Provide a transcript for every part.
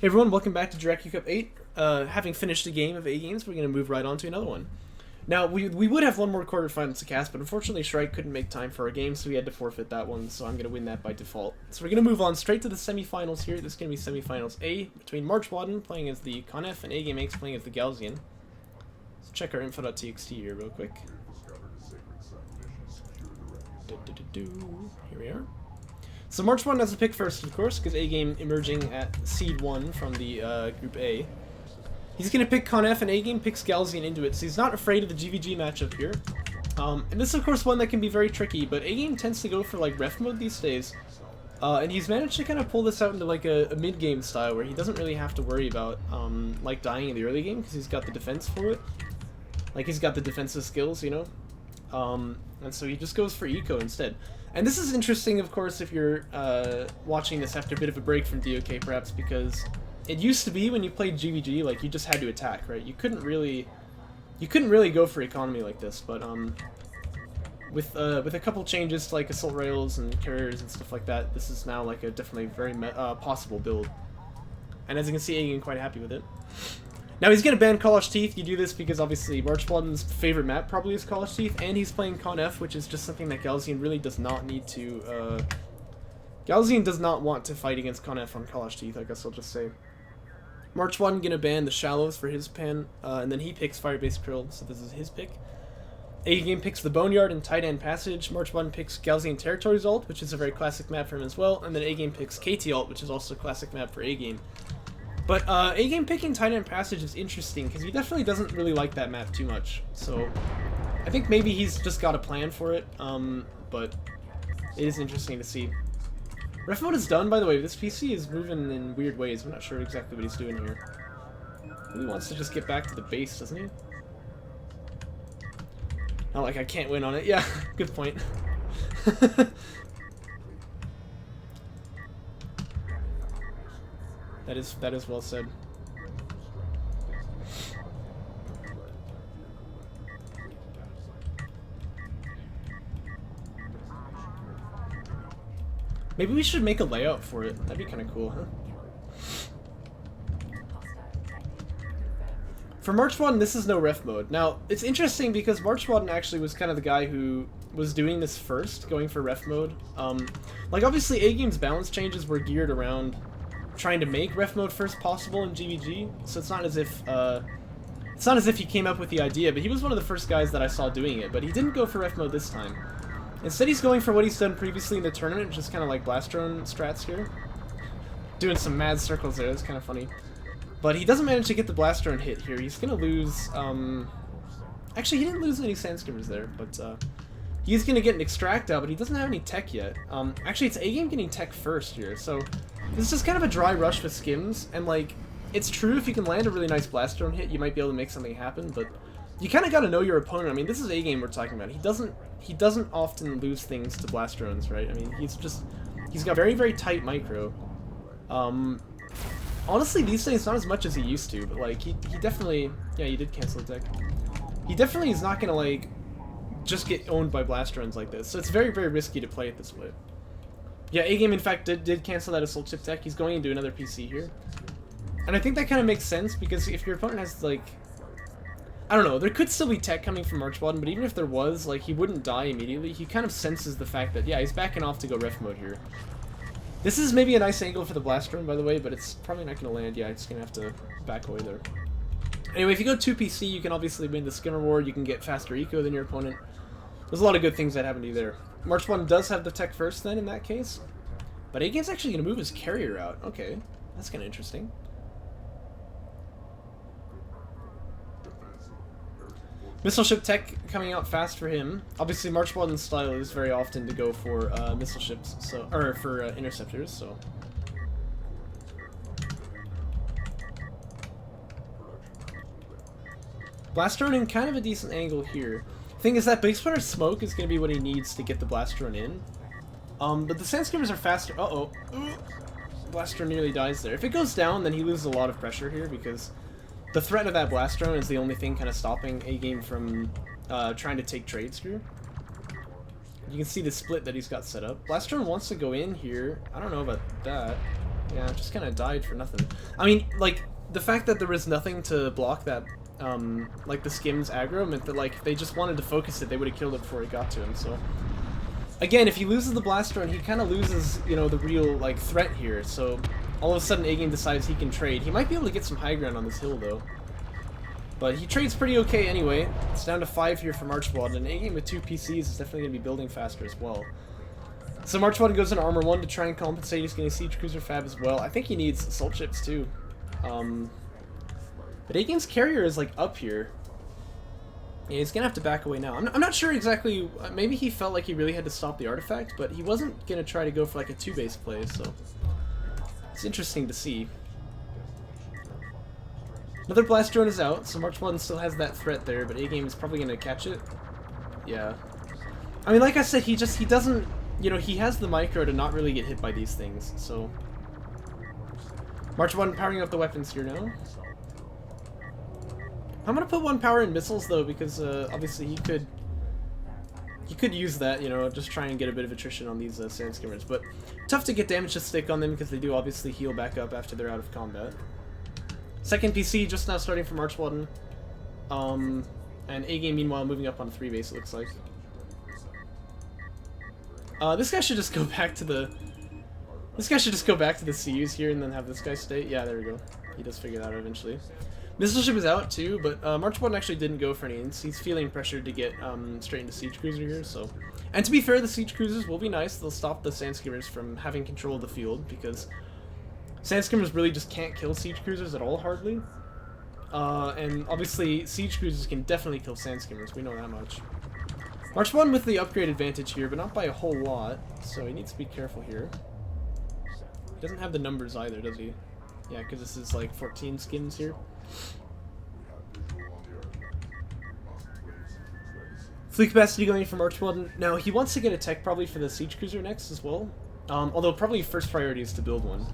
Hey everyone, welcome back to Jaraci Cup 8. Having finished a game of AGameAnx, we're going to move right on to another one. Now, we would have one more quarterfinals to cast, but unfortunately Shrike couldn't make time for our game, so we had to forfeit that one, so I'm going to win that by default. So we're going to move on straight to the semifinals here. This is going to be semifinals A, between MarchWaden playing as the Conef and AGameAnx playing as the Galzian. Let's check our info.txt here real quick. Here we are. So MarchWaden has to pick first, of course, because A-Game emerging at Seed 1 from the Group A. He's going to pick Conef, and A-Game picks Galzian into it, so he's not afraid of the GVG matchup here. And this is, of course, one that can be very tricky, but A-Game tends to go for, like, ref mode these days. And he's managed to kind of pull this out into, like, a mid-game style, where he doesn't really have to worry about, like, dying in the early game, because he's got the defense for it. Like, he's got the defensive skills, you know? And so he just goes for eco instead. And this is interesting, of course, if you're watching this after a bit of a break from DOK, perhaps, because it used to be when you played GVG, like, you just had to attack, right? You couldn't really go for economy like this, but with a couple changes to, like, assault rails and carriers and stuff like that, this is now, like, a definitely very possible build. And as you can see, A-Game quite happy with it. Now he's going to ban College Teeth. You do this because obviously MarchWaden's favorite map probably is College Teeth, and he's playing Conef, which is just something that Galzian really does not need to... Galzian does not want to fight against Conef on College Teeth, I guess I'll just say. MarchWaden going to ban the Shallows for his pan, and then he picks Firebase Krill, so this is his pick. A-Game picks the Boneyard and Titan Passage. MarchWaden picks Galzian Territories Alt, which is a very classic map for him as well, and then A-Game picks KT Alt, which is also a classic map for A-Game. But A-Game picking Titan Passage is interesting, because he definitely doesn't really like that map too much. So I think maybe he's just got a plan for it, but it is interesting to see. Ref mode is done, by the way. This PC is moving in weird ways. I'm not sure exactly what he's doing here. He wants to just get back to the base, doesn't he? Not like I can't win on it. Yeah, good point. That is well said. Maybe we should make a layout for it. That'd be kind of cool, huh? For MarchWaden, this is no ref mode. Now, it's interesting because MarchWaden actually was kind of the guy who was doing this first, going for ref mode. Like, obviously, A-Game's balance changes were geared around trying to make ref mode first possible in GVG, so it's not as if he came up with the idea, but he was one of the first guys that I saw doing it, but he didn't go for ref mode this time. Instead, he's going for what he's done previously in the tournament, just kind of like blast drone strats here. Doing some mad circles there, that's kind of funny. But he doesn't manage to get the blast drone hit here. He's gonna lose, actually, he didn't lose any sandskimmers there, but he's gonna get an extract out, but he doesn't have any tech yet. Actually, it's A-Game getting tech first here, so this is just kind of a dry rush with skims, and like, it's true if you can land a really nice blast drone hit, you might be able to make something happen, but you kind of got to know your opponent. I mean, this is A-Game we're talking about. He doesn't often lose things to blast drones, right? I mean, he's got very, very tight micro. Honestly, these days, not as much as he used to, but like, he definitely, yeah, he did cancel the tech. He definitely is not gonna, like, just get owned by blast drones like this, so it's very, very risky to play it this way. Yeah, A-Game, in fact, did cancel that assault chip tech. He's going into another PC here. And I think that kind of makes sense, because if your opponent has, like... I don't know, there could still be tech coming from MarchWaden, but even if there was, like, he wouldn't die immediately. He kind of senses the fact that, yeah, he's backing off to go ref mode here. This is maybe a nice angle for the blast drone, by the way, but it's probably not going to land. Yeah, it's going to have to back away there. Anyway, if you go 2PC, you can obviously win the skin reward. You can get faster eco than your opponent. There's a lot of good things that happen to you there. MarchWaden does have the tech first then in that case. But A-Game's actually going to move his carrier out. Okay, that's kind of interesting. Missile ship tech coming out fast for him. Obviously, MarchWaden's style is very often to go for missile ships, so for interceptors. So blast drone in kind of a decent angle here. Thing is that big splitter smoke is going to be what he needs to get the blast drone in. But the sandskimmers are faster. Uh-oh. Blast drone nearly dies there. If it goes down, then he loses a lot of pressure here, because the threat of that blast drone is the only thing kind of stopping A-Game from trying to take trades here. You can see the split that he's got set up. Blast drone wants to go in here. I don't know about that. Yeah, just kind of died for nothing. I mean, like, the fact that there was nothing to block that, like, the Skim's aggro meant that, like, if they just wanted to focus it, they would have killed it before it got to him, so... Again, if he loses the Blast Drone, he kind of loses, you know, the real, like, threat here, so... All of a sudden, AGame decides he can trade. He might be able to get some high ground on this hill, though. But he trades pretty okay anyway. It's down to 5 here for MarchWaden, and AGame with 2 PCs is definitely going to be building faster as well. So MarchWaden goes into Armor 1 to try and compensate. He's getting Siege Cruiser Fab as well. I think he needs Assault Ships too. But AGame's carrier is like up here. Yeah, he's going to have to back away now. I'm not sure exactly. Maybe he felt like he really had to stop the artifact, but he wasn't going to try to go for like a 2-base play, so it's interesting to see. Another Blast Drone is out, so MarchWaden still has that threat there, but AGame is probably going to catch it. Yeah. I mean, like I said, he doesn't... You know, he has the micro to not really get hit by these things, so... MarchWaden powering up the weapons here now. I'm gonna put 1 power in missiles, though, because, obviously he could use that, you know, just try and get a bit of attrition on these, Sand Skimmers, but tough to get damage to stick on them, because they do obviously heal back up after they're out of combat. Second PC just now starting for MarchWaden. And AGame, meanwhile, moving up on 3-base, it looks like. This guy should just go back to the... This guy should just go back to the CUs here and then have this guy stay. Yeah, there we go. He does figure that out eventually. Missile Ship is out too, but MarchWaden actually didn't go for any. He's feeling pressured to get straight into Siege Cruiser here, so... And to be fair, the Siege Cruisers will be nice. They'll stop the Sand Skimmers from having control of the field, because Sand Skimmers really just can't kill Siege Cruisers at all, hardly. And obviously, Siege Cruisers can definitely kill Sand Skimmers. We know that much. MarchWaden with the upgrade advantage here, but not by a whole lot, so he needs to be careful here. He doesn't have the numbers either, does he? Yeah, because this is like 14 skins here. Fleet capacity going for MarchWaden. Now, he wants to get a tech probably for the Siege Cruiser next as well. Although probably first priority is to build one.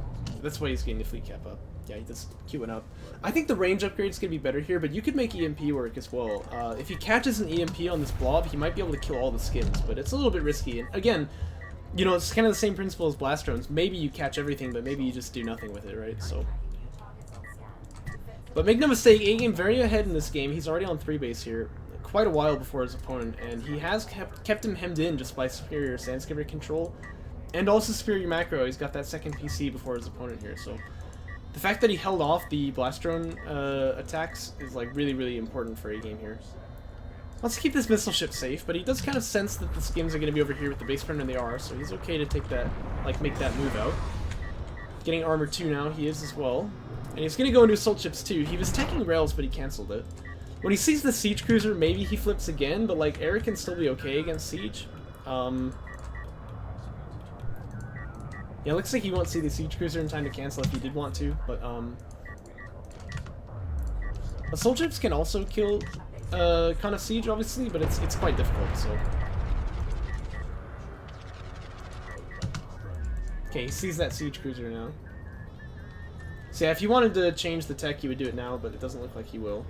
That's why he's getting the fleet cap up. Yeah, he does queuing up. I think the range upgrade is going to be better here, but you could make EMP work as well. If he catches an EMP on this blob, he might be able to kill all the skins, but it's a little bit risky. And again, you know, it's kind of the same principle as Blast Drones. Maybe you catch everything, but maybe you just do nothing with it, right? So, but make no mistake, AGame very ahead in this game. He's already on 3-base here, quite a while before his opponent, and he has kept him hemmed in just by superior Sand Skimmer control, and also superior macro. He's got that second PC before his opponent here, so... The fact that he held off the Blast Drone attacks is like really important for AGame here. Wants to keep this missile ship safe, but he does kind of sense that the skims are going to be over here with the base friend, and they are, so he's okay to take that, like, make that move out. Getting armor 2 now, he is as well. And he's going to go into assault ships too. He was teching rails, but he cancelled it. When he sees the Siege Cruiser, maybe he flips again, but like, Eric can still be okay against Siege. Yeah, it looks like he won't see the Siege Cruiser in time to cancel if he did want to, but, assault ships can also kill, kind of Siege, obviously, but it's quite difficult, so... Okay, he sees that Siege Cruiser now. So yeah, if he wanted to change the tech, he would do it now, but it doesn't look like he will.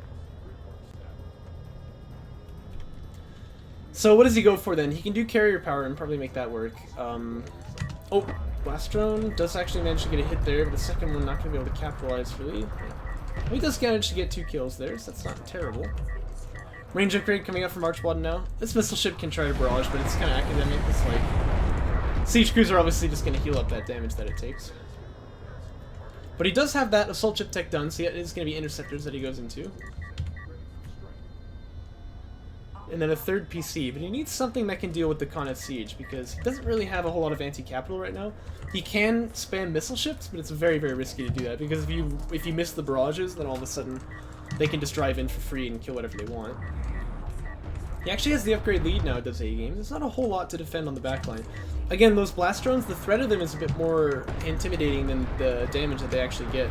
So what does he go for then? He can do carrier power and probably make that work. Oh, Blast Drone does actually manage to get a hit there, but the second one not going to be able to capitalize fully. Well, he does manage to get 2 kills there, so that's not terrible. Range upgrade coming up from MarchWaden now. This missile ship can try to barrage, but it's kind of academic. It's like... Siege Cruiser obviously just going to heal up that damage that it takes. But he does have that assault ship tech done, so it is going to be interceptors that he goes into. And then a third PC, but he needs something that can deal with the Con Siege, because he doesn't really have a whole lot of anti-capital right now. He can spam missile ships, but it's very risky to do that, because if you miss the barrages, then all of a sudden they can just drive in for free and kill whatever they want. He actually has the upgrade lead now, does AGame. There's not a whole lot to defend on the backline. Again, those Blast Drones, the threat of them is a bit more intimidating than the damage that they actually get.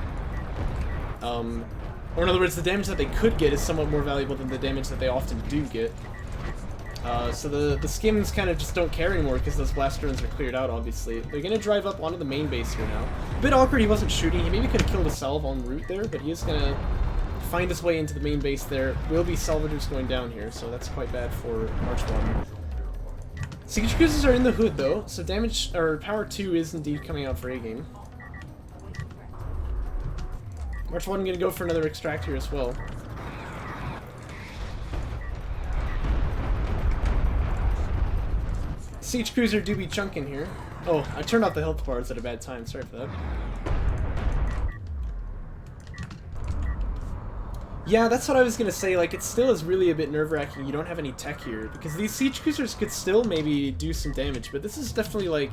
Or in other words, the damage that they could get is somewhat more valuable than the damage that they often do get. So the skims kind of just don't care anymore because those Blast Drones are cleared out, obviously. They're going to drive up onto the main base here now. A bit awkward he wasn't shooting. He maybe could have killed a salve en route there, but he is going to find his way into the main base there. Will be salvagers going down here, so that's quite bad for MarchWaden. Siege Cruisers are in the hood, though, so damage, or power 2 is indeed coming out for AGame. MarchWaden gonna go for another extract here as well. Siege Cruiser do be chunking here. Oh, I turned off the health bars at a bad time. Sorry for that. Yeah, that's what I was gonna say. Like, it still is really a bit nerve-wracking. You don't have any tech here because these Siege Cruisers could still maybe do some damage, but this is definitely like,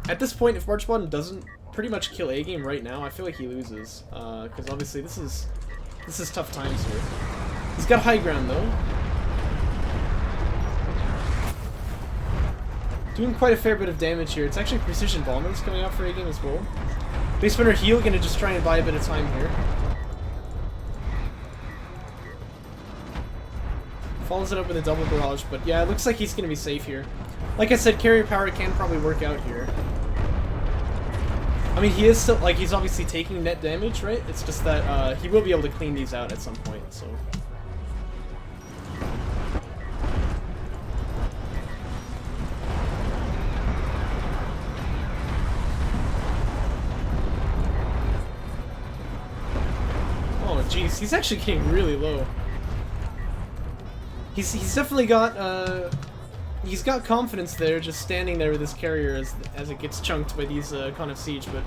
at this point, if MarchWaden doesn't pretty much kill A-Game right now, I feel like he loses. Because obviously this is tough times here. He's got high ground though. Doing quite a fair bit of damage here. It's actually precision bombers coming out for A-Game as well. Base runner heal gonna just try and buy a bit of time here. Follows it up with a double barrage, but yeah, it looks like he's gonna be safe here. Like I said, carrier power can probably work out here. I mean, he is still, like, he's obviously taking net damage, right? It's just that he will be able to clean these out at some point, so. Oh, jeez, he's actually getting really low. He's definitely got, he's got confidence there, just standing there with his carrier as it gets chunked by these Con of Siege, but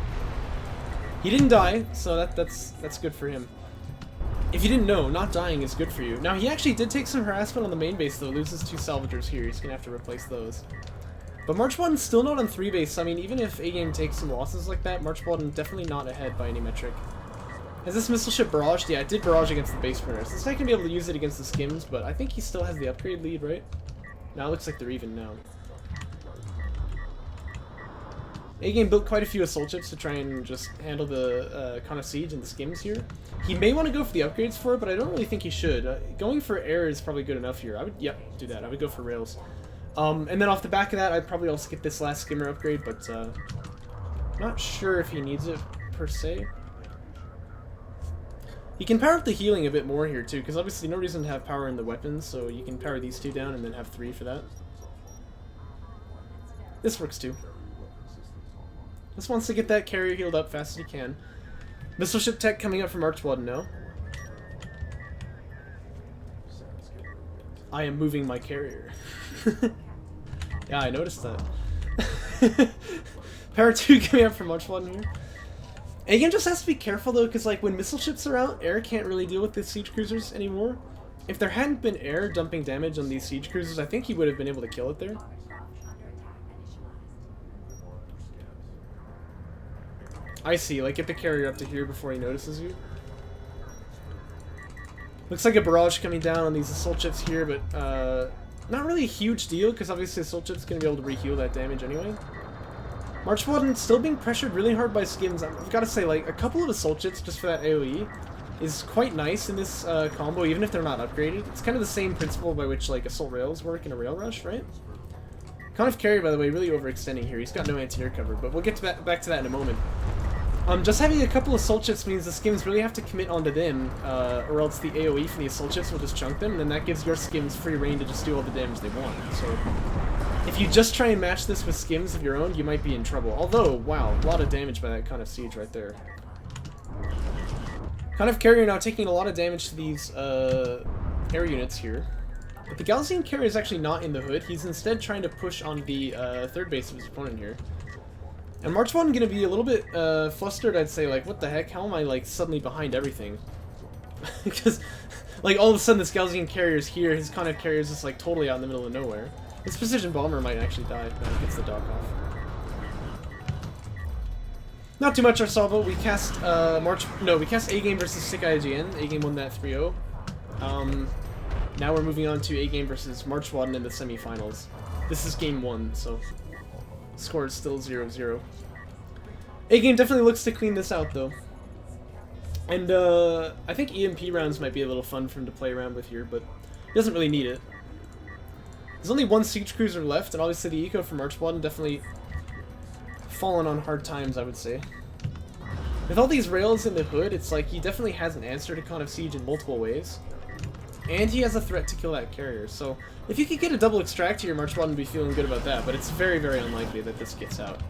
he didn't die, so that's good for him. If you didn't know, not dying is good for you. Now, he actually did take some harassment on the main base, though. Loses 2 salvagers here. He's gonna have to replace those. But MarchWaden's still not on 3 base. I mean, even if A-Game takes some losses like that, MarchWaden definitely not ahead by any metric. Has this missile ship barraged? Yeah, it did barrage against the base printers. It's not gonna be able to use it against the skims, but I think he still has the upgrade lead, right? Now it looks like they're even now. A-Game built quite a few assault ships to try and just handle the Con of Siege and the skims here. He may want to go for the upgrades for it, but I don't really think he should. Going for air is probably good enough here. I would, yep, do that. I would go for rails. And then off the back of that, I'd probably also get this last skimmer upgrade, but not sure if he needs it per se. You can power up the healing a bit more here too, because obviously no reason to have power in the weapons, so you can power these 2 down and then have 3 for that. This works too. Just wants to get that carrier healed up fast as he can. Missile ship tech coming up from MarchWaden now. I am moving my carrier. Yeah, I noticed that. Power 2 coming up from MarchWaden here. A-Game just has to be careful though, because like when missile ships are out, air can't really deal with the siege cruisers anymore. If there hadn't been air dumping damage on these siege cruisers, I think he would have been able to kill it there. I see, like get the carrier up to here before he notices you. Looks like a barrage coming down on these assault ships here, but not really a huge deal, because obviously assault ship's going to be able to re-heal that damage anyway. MarchWaden still being pressured really hard by skims. I've got to say, like, a couple of assault ships just for that AoE is quite nice in this combo, even if they're not upgraded. It's kind of the same principle by which, like, assault rails work in a rail rush, right? Con of Carry, by the way, really overextending here. He's got no anti-air cover, but we'll get to back to that in a moment. Just having a couple assault ships means the skims really have to commit onto them, or else the AoE from the assault ships will just chunk them, and then that gives your skims free reign to just do all the damage they want. So if you just try and match this with skims of your own, you might be in trouble. Although, wow, a lot of damage by that Con of Siege right there. Con of Carrier now taking a lot of damage to these air units here. But the Galzian Carrier is actually not in the hood. He's instead trying to push on the 3rd base of his opponent here. And MarchWaden gonna be a little bit flustered, I'd say, like, what the heck? How am I, like, suddenly behind everything? Because, like, all of a sudden this Galzian Carrier's here, his Con of Carrier is just, like, totally out in the middle of nowhere. This precision bomber might actually die when it gets the dock off. Not too much Arsalvo. We cast we cast A-Game versus Sick IGN. A-Game won that 3-0. Now we're moving on to A-Game versus MarchWaden in the semifinals. This is game 1, so score is still 0-0. A-Game definitely looks to clean this out though. And I think EMP rounds might be a little fun for him to play around with here, but he doesn't really need it. There's only 1 siege cruiser left, and obviously the eco from MarchWaden definitely fallen on hard times, I would say. With all these rails in the hood, it's like he definitely has an answer to Con of Siege in multiple ways. And he has a threat to kill that carrier, so if you could get a double extract here, MarchWaden would be feeling good about that, but it's very, very unlikely that this gets out.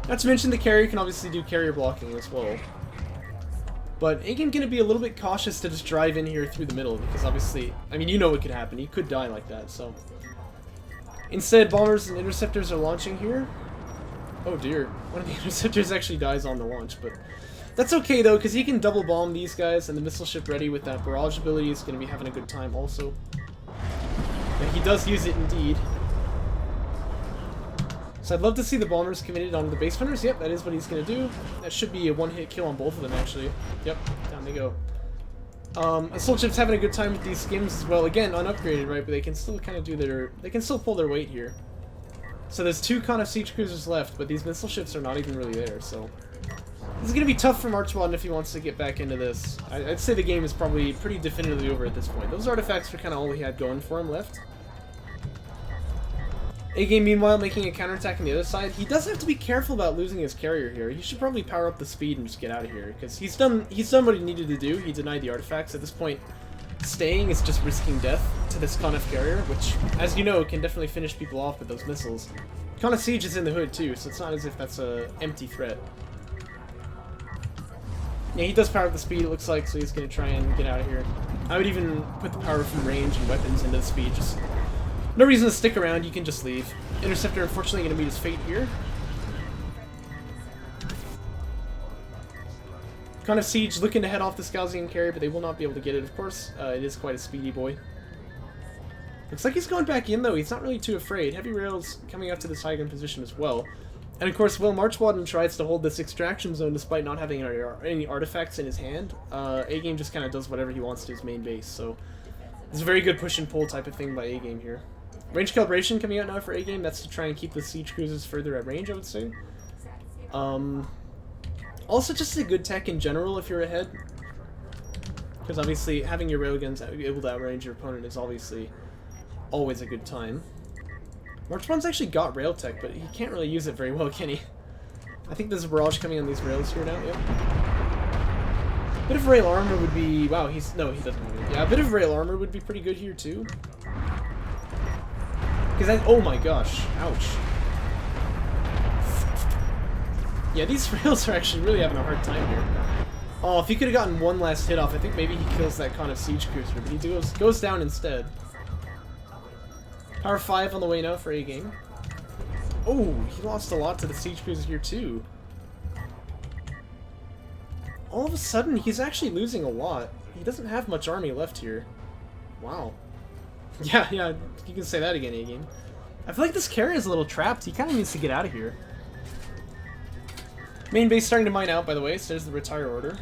Not to mention the carrier can obviously do carrier blocking as well. But A-Game gonna be a little bit cautious to just drive in here through the middle, because obviously, I mean, you know what could happen. He could die like that, so. Instead, bombers and interceptors are launching here. Oh dear, one of the interceptors actually dies on the launch, but that's okay though, because he can double bomb these guys, and the missile ship ready with that barrage ability is going to be having a good time also. Yeah, he does use it indeed. So I'd love to see the bombers committed on the base runners. Yep, that is what he's going to do. That should be a one-hit kill on both of them, actually. Yep, down they go. Assault ship's having a good time with these skims as well. Again, unupgraded, right? But they can still kind of do their... They can still pull their weight here. So there's 2 kind of siege cruisers left, but these missile ships are not even really there, so... This is going to be tough for MarchWaden if he wants to get back into this. I'd say the game is probably pretty definitively over at this point. Those artifacts were kind of all he had going for him left. A-Game, meanwhile, making a counterattack on the other side. He does have to be careful about losing his carrier here. He should probably power up the speed and just get out of here, because he's done what he needed to do. He denied the artifacts. At this point, staying is just risking death to this Conf carrier, which, as you know, can definitely finish people off with those missiles. Conf Siege is in the hood, too, so it's not as if that's a empty threat. Yeah, he does power up the speed, it looks like, so he's going to try and get out of here. I would even put the power from range and weapons into the speed, just... No reason to stick around, you can just leave. Interceptor, unfortunately, going to meet his fate here. Kind of Siege looking to head off the Scalzian carrier, but they will not be able to get it, of course. It is quite a speedy boy. Looks like he's going back in, though. He's not really too afraid. Heavy rails coming up to this high ground position as well. And, of course, while MarchWaden tries to hold this extraction zone despite not having any artifacts in his hand, A-Game just kind of does whatever he wants to his main base, so... It's a very good push and pull type of thing by A-Game here. Range calibration coming out now for A-Game. That's to try and keep the siege cruisers further at range, I would say. Also, just a good tech in general if you're ahead. Because obviously, having your railguns able to outrange your opponent is obviously always a good time. MarchWaden's actually got rail tech, but he can't really use it very well, can he? I think there's a barrage coming on these rails here now, yep. Bit of rail armor would be... Wow, he's... No, he doesn't have it. Yeah, a bit of rail armor would be pretty good here, too. Because I... Oh my gosh. Ouch. Yeah, these rails are actually really having a hard time here. Oh, if he could have gotten one last hit off, I think maybe he kills that kind of siege cruiser, but he goes down instead. Power 5 on the way now for A-Game. Oh, he lost a lot to the siege cruiser here, too. All of a sudden, he's actually losing a lot. He doesn't have much army left here. Wow. Yeah, you can say that again, A-Game. I feel like this carrier is a little trapped. He kind of needs to get out of here. Main base starting to mine out, by the way, so there's the retire order.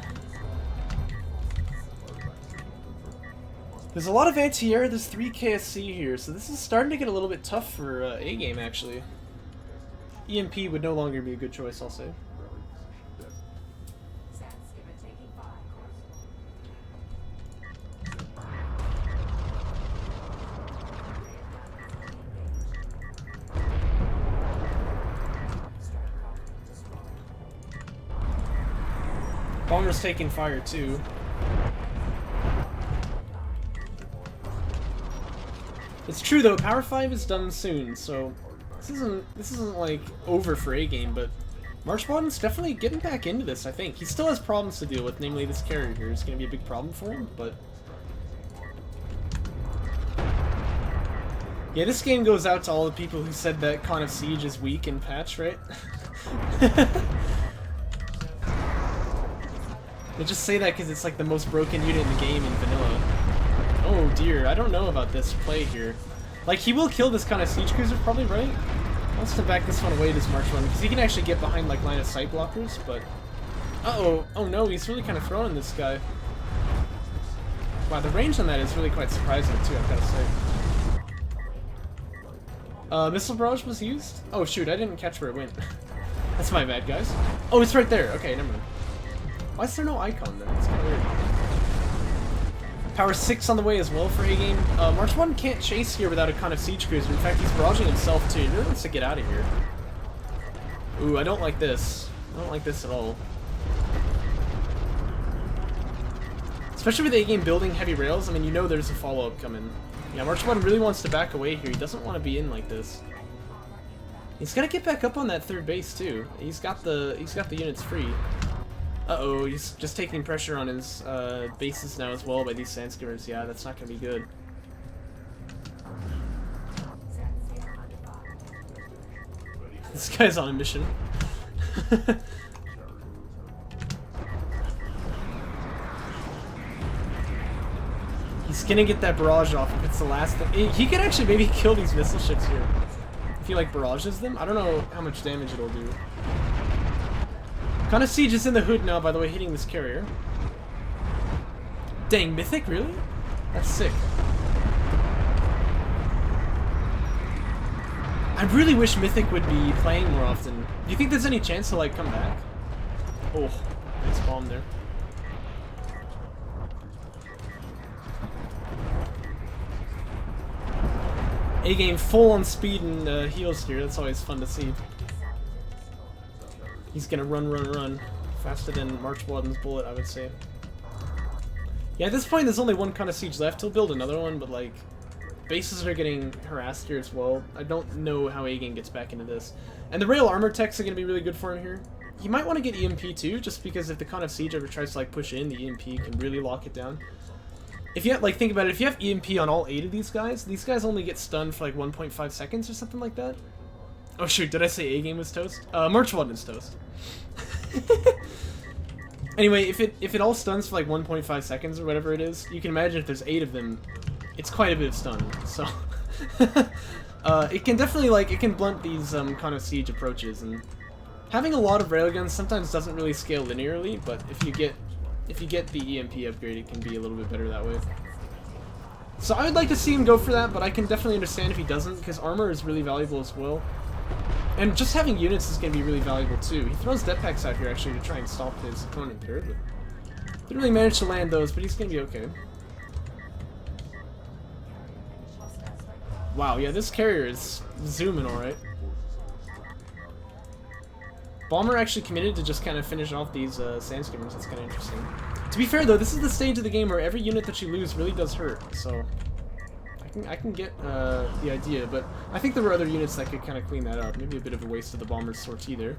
There's a lot of anti-air, there's 3 KSC here, so this is starting to get a little bit tough for A-Game, actually. EMP would no longer be a good choice, I'll say. Bomber's taking fire too. It's true though, Power 5 is done soon, so this isn't like over for A-Game, but MarchWaden's definitely getting back into this, I think. He still has problems to deal with, namely this carrier here is gonna be a big problem for him, but yeah, this game goes out to all the people who said that Con of Siege is weak in patch, right? They just say that because it's like the most broken unit in the game in vanilla. Oh dear, I don't know about this play here. Like, he will kill this kind of siege cruiser probably, right? He wants to back this one away, this MarchWaden, because he can actually get behind like line of sight blockers, but... Uh-oh, oh no, he's really kind of throwing this guy. Wow, the range on that is really quite surprising too, I've got to say. Missile barrage was used? Oh shoot, I didn't catch where it went. That's my bad, guys. Oh, it's right there. Okay, never mind. Why is there no icon then? It's kind of weird. Power 6 on the way as well for A-Game. MarchWaden can't chase here without a kind of siege cruiser. In fact, he's barraging himself too. He really wants to get out of here. Ooh, I don't like this. I don't like this at all. Especially with A-Game building heavy rails, I mean, you know there's a follow-up coming. Yeah, MarchWaden really wants to back away here. He doesn't want to be in like this. He's got to get back up on that third base too. He's got the units free. Uh-oh, he's just taking pressure on his bases now as well by these sand skimmers. Yeah, that's not going to be good. This guy's on a mission. He's gonna get that barrage off if it's the last thing. He could actually maybe kill these missile ships here. If he like barrages them. I don't know how much damage it'll do. Kind of siege is in the hood now, by the way, hitting this carrier. Dang, Mythic, really? That's sick. I really wish Mythic would be playing more often. Do you think there's any chance to like come back? Oh, nice bomb there. A-game full on speed and heals here. That's always fun to see. He's gonna run. Faster than MarchWaden's bullet, I would say. Yeah, at this point there's only one kind of siege left. He'll build another one, but like, bases are getting harassed here as well. I don't know how A-game gets back into this. And the rail armor techs are gonna be really good for him here. He might want to get EMP too, just because if the Con of Siege ever tries to like push in, the EMP can really lock it down. If you have, like, think about it, if you have EMP on all 8 of these guys only get stunned for like 1.5 seconds or something like that. Oh shoot, did I say A-game was toast? MarchWaden is toast. Anyway, if it all stuns for like 1.5 seconds or whatever it is, you can imagine if there's 8 of them, it's quite a bit of stun. So it can definitely like it can blunt these kind of siege approaches, and having a lot of railguns sometimes doesn't really scale linearly, but if you get the EMP upgrade, it can be a little bit better that way. So I would like to see him go for that, but I can definitely understand if he doesn't, because armor is really valuable as well. And just having units is going to be really valuable too. He throws death packs out here actually to try and stop his opponent here, but didn't really manage to land those, but he's going to be okay. Wow, yeah, this carrier is zooming alright. Bomber actually committed to just kind of finish off these sand skimmers. That's kind of interesting. To be fair though, this is the stage of the game where every unit that you lose really does hurt, so I can get the idea, but I think there were other units that could kind of clean that up. Maybe a bit of a waste of the bomber's sortie there.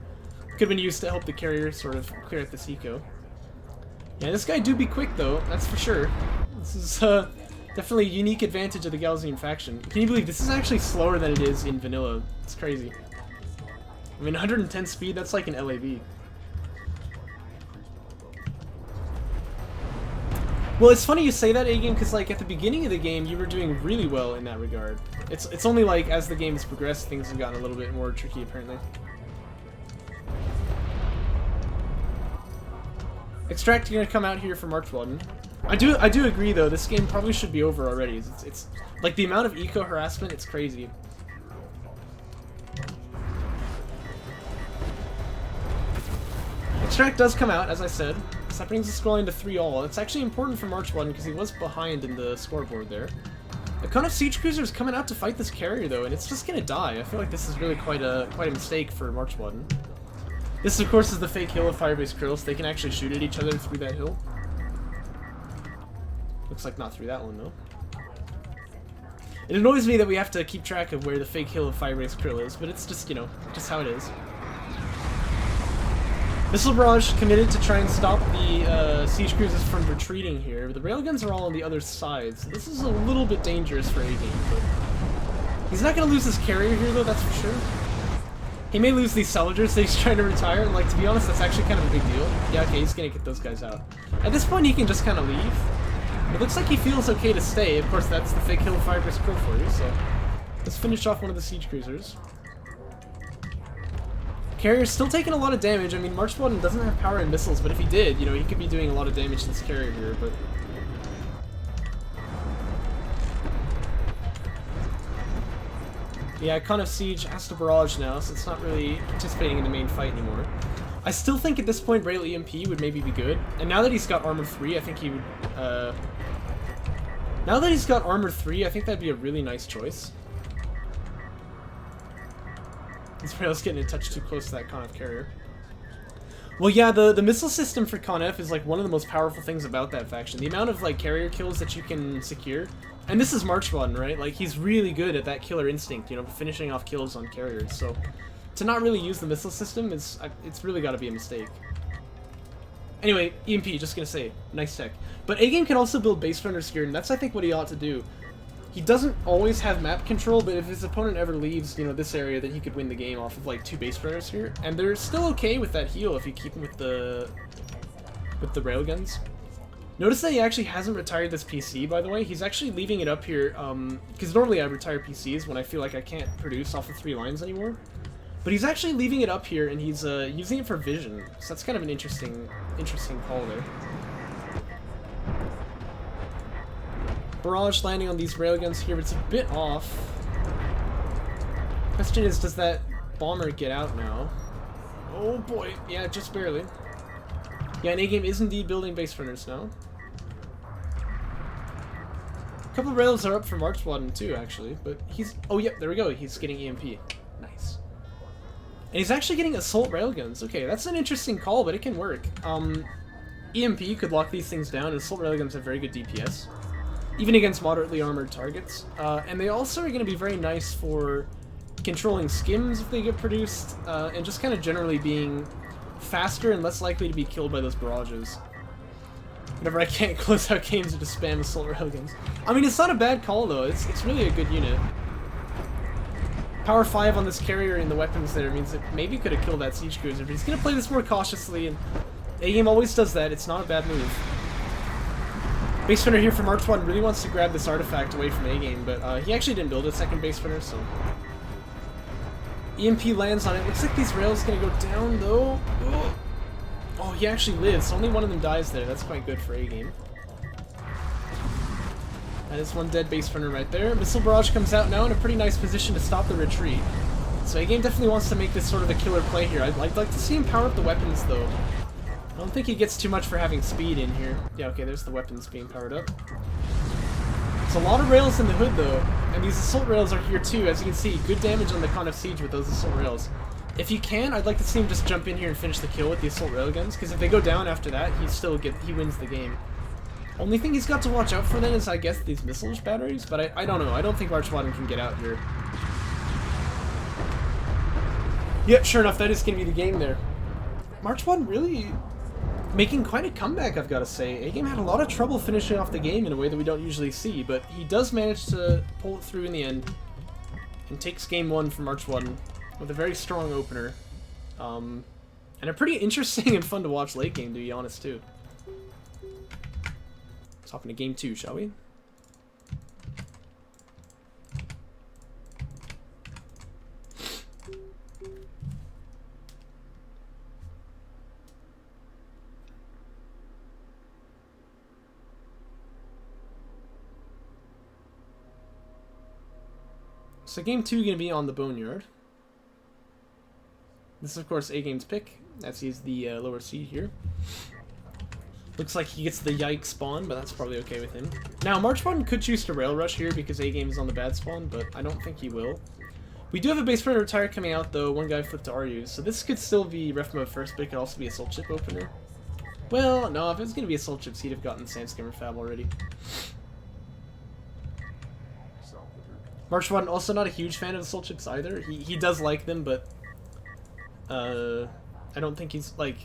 Could have been used to help the carrier sort of clear out this eco. Yeah, this guy do be quick though, that's for sure. This is definitely a unique advantage of the Galzian faction. Can you believe this is actually slower than it is in vanilla? It's crazy. I mean, 110 speed, that's like an LAV. Well, it's funny you say that, A-game, because like at the beginning of the game, you were doing really well in that regard. It's only like as the game has progressed, things have gotten a little bit more tricky, apparently. Extract gonna come out here for MarchWaden. I do agree though. This game probably should be over already. It's like the amount of eco harassment. It's crazy. Extract does come out, as I said. So that brings the scoreline to 3-all. It's actually important for MarchWaden because he was behind in the scoreboard there. The Con of Siege Cruiser is coming out to fight this carrier though, and it's just gonna die. I feel like this is really quite a mistake for MarchWaden. This, of course, is the fake hill of Firebase Krill, so they can actually shoot at each other through that hill. Looks like not through that one though. It annoys me that we have to keep track of where the fake hill of Firebase Krill is, but it's just, you know, just how it is. Missile Barrage committed to try and stop the siege cruisers from retreating here. The railguns are all on the other side, so this is a little bit dangerous for A-game, but he's not going to lose his carrier here, though, that's for sure. He may lose these salvagers that he's trying to retire, and, like, to be honest, that's actually kind of a big deal. Yeah, okay, he's going to get those guys out. At this point, he can just kind of leave. It looks like he feels okay to stay. Of course, that's the fake hill of Firebase Krill for you, so let's finish off one of the siege cruisers. Carrier's still taking a lot of damage. I mean, MarchWaden doesn't have power and missiles, but if he did, you know, he could be doing a lot of damage to this carrier here, but... Yeah, Con of Siege has to barrage now, so it's not really participating in the main fight anymore. I still think at this point Rail EMP would maybe be good, and now that he's got Armor 3, I think he would, now that he's got Armor 3, I think that'd be a really nice choice. This rail's getting a touch too close to that Con F carrier. Well, yeah, the missile system for Con F is like one of the most powerful things about that faction. The amount of like carrier kills that you can secure, and this is MarchWaden, right? Like he's really good at that killer instinct, you know, finishing off kills on carriers. So to not really use the missile system is it's really got to be a mistake. Anyway, EMP, just gonna say, nice tech. But A-Game can also build base runners here, and that's, I think, what he ought to do. He doesn't always have map control, but if his opponent ever leaves, you know, this area, then he could win the game off of, like, 2 base runners here. And they're still okay with that heal if you keep him with the railguns. Notice that he actually hasn't retired this PC, by the way. He's actually leaving it up here, because normally I retire PCs when I feel like I can't produce off of 3 lines anymore. But he's actually leaving it up here, and he's using it for vision. So that's kind of an interesting call there. Barrage landing on these railguns here, but it's a bit off. Question is, does that bomber get out now? Oh boy, yeah, just barely. Yeah, and A-Game is indeed building base runners now. A couple of rails are up for MarchWaden too, actually, but he's... Oh, yep, there we go, he's getting EMP. Nice. And he's actually getting assault railguns. Okay, that's an interesting call, but it can work. EMP could lock these things down, and assault railguns have very good DPS. Even against moderately armored targets. And they also are going to be very nice for controlling skims if they get produced, and just kind of generally being faster and less likely to be killed by those barrages. Whenever I can't close out games or just spam assault railguns. I mean, it's not a bad call, though. It's really a good unit. Power 5 on this carrier and the weapons there means it maybe could have killed that siege cruiser, but he's going to play this more cautiously, and A-Game always does that. It's not a bad move. Base runner here for MarchWaden really wants to grab this artifact away from A-Game, but he actually didn't build a second base runner, so... EMP lands on it. Looks like these rails gonna go down, though. Oh, he actually lives. Only one of them dies there. That's quite good for A-Game. That is one dead base runner right there. Missile Barrage comes out now in a pretty nice position to stop the retreat. So A-Game definitely wants to make this sort of a killer play here. I'd like to see him power up the weapons, though. I don't think he gets too much for having speed in here. Yeah, okay, there's the weapons being powered up. There's a lot of rails in the hood, though, and these assault rails are here too. As you can see, good damage on the Con of Siege with those assault rails. If you can, I'd like to see him just jump in here and finish the kill with the assault railguns, because if they go down after that, he wins the game. Only thing he's got to watch out for then is, I guess, these missile batteries, but I don't know. I don't think MarchWaden can get out here. Yep, sure enough, that is going to be the game there. MarchWaden really... making quite a comeback, I've got to say. A-Game had a lot of trouble finishing off the game in a way that we don't usually see, but he does manage to pull it through in the end and takes game 1 from MarchWaden with a very strong opener. And a pretty interesting and fun to watch late game, to be honest, too. Let's hop into game 2, shall we? So game 2 going to be on the Boneyard. This is, of course, A-Game's pick, as he's the lower seed here. Looks like he gets the Yike spawn, but that's probably okay with him. Now, MarchWaden could choose to Rail Rush here because A-Game is on the bad spawn, but I don't think he will. We do have a base runner retire coming out, though. One guy flipped to RU, so this could still be ref mode first, but it could also be Assault Chip opener. Well, no, if it was going to be Assault Chips, he'd have gotten Sandskimmer Fab already. MarchWaden also not a huge fan of Assault Chips either. He does like them, but I don't think he's, like,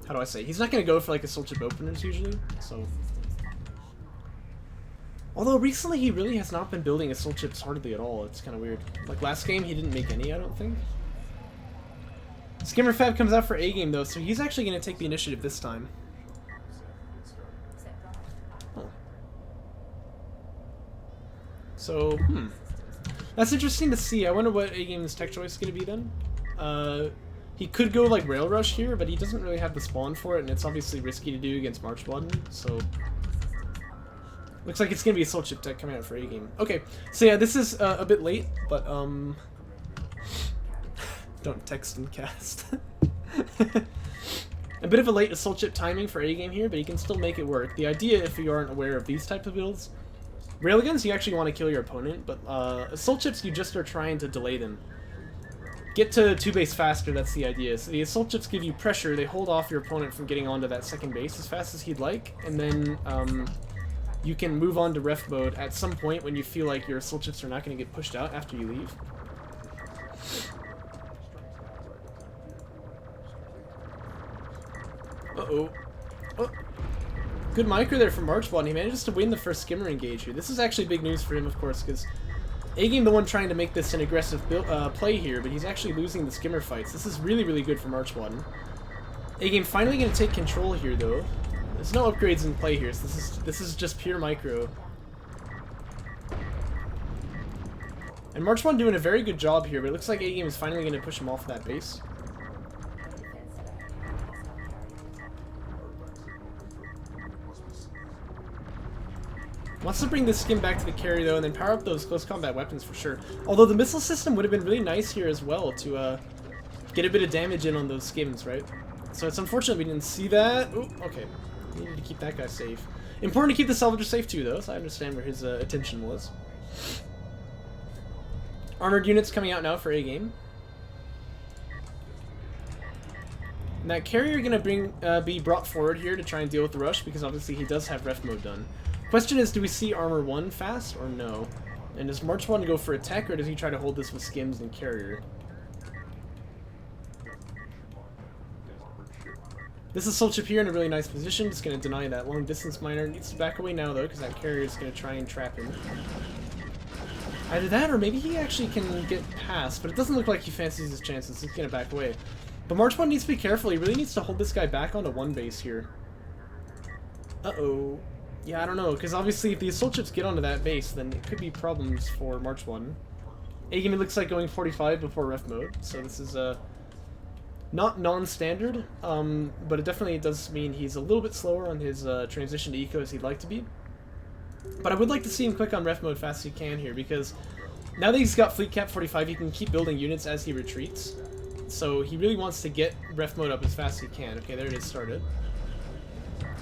how do I say? He's not going to go for, like, Assault Chip openers usually, so... Although recently he really has not been building Assault Chips hardly at all. It's kind of weird. Like last game he didn't make any, I don't think. Skimmer Fab comes out for A-Game though, so he's actually going to take the initiative this time. Oh. So, that's interesting to see. I wonder what A-Game's tech choice is going to be then. He could go like Rail Rush here, but he doesn't really have the spawn for it, and it's obviously risky to do against MarchWaden, so... Looks like it's going to be Assault Chip tech coming out for A-Game. Okay, so yeah, this is a bit late, but don't text and cast. A bit of a late Assault Chip timing for A-Game here, but he can still make it work. The idea, if you aren't aware of these type of builds, Railguns, you actually want to kill your opponent, but Assault Chips, you just are trying to delay them. Get to 2 base faster, that's the idea. So the Assault Chips give you pressure, they hold off your opponent from getting onto that second base as fast as he'd like, and then you can move on to ref mode at some point when you feel like your Assault Chips are not going to get pushed out after you leave. Uh-oh. Oh, good micro there from MarchWaden. He manages to win the first skimmer engage here. This is actually big news for him, of course, because AGame the one trying to make this an aggressive play here, but he's actually losing the skimmer fights. This is really, really good for MarchWaden. AGame finally going to take control here, though. There's no upgrades in play here, so this is just pure micro. And MarchWaden doing a very good job here, but it looks like AGame is finally going to push him off that base. Wants to bring this skim back to the carry, though, and then power up those close combat weapons for sure. Although the missile system would have been really nice here as well to get a bit of damage in on those skims, right? So it's unfortunate we didn't see that. Ooh, okay. Needed to keep that guy safe. Important to keep the salvager safe too, though, so I understand where his attention was. Armored units coming out now for AGame. And that carrier gonna be brought forward here to try and deal with the rush, because obviously he does have ref mode done. Question is, do we see armor 1 fast or no? And does MarchWaden go for attack, or does he try to hold this with skims and carrier? This is Soul Chip here in a really nice position. Just going to deny that long distance miner. Needs to back away now, though, because that carrier is going to try and trap him. Either that, or maybe he actually can get past, but it doesn't look like he fancies his chances. He's going to back away. But MarchWaden needs to be careful. He really needs to hold this guy back onto one base here. Uh-oh. Yeah, I don't know, because obviously if the assault chips get onto that base, then it could be problems for MarchWaden. AGame, it looks like going 45 before ref mode, so this is not non-standard, but it definitely does mean he's a little bit slower on his transition to eco as he'd like to be. But I would like to see him click on ref mode fast as he can here, because now that he's got fleet cap 45, he can keep building units as he retreats. So he really wants to get ref mode up as fast as he can. Okay, there it is, started.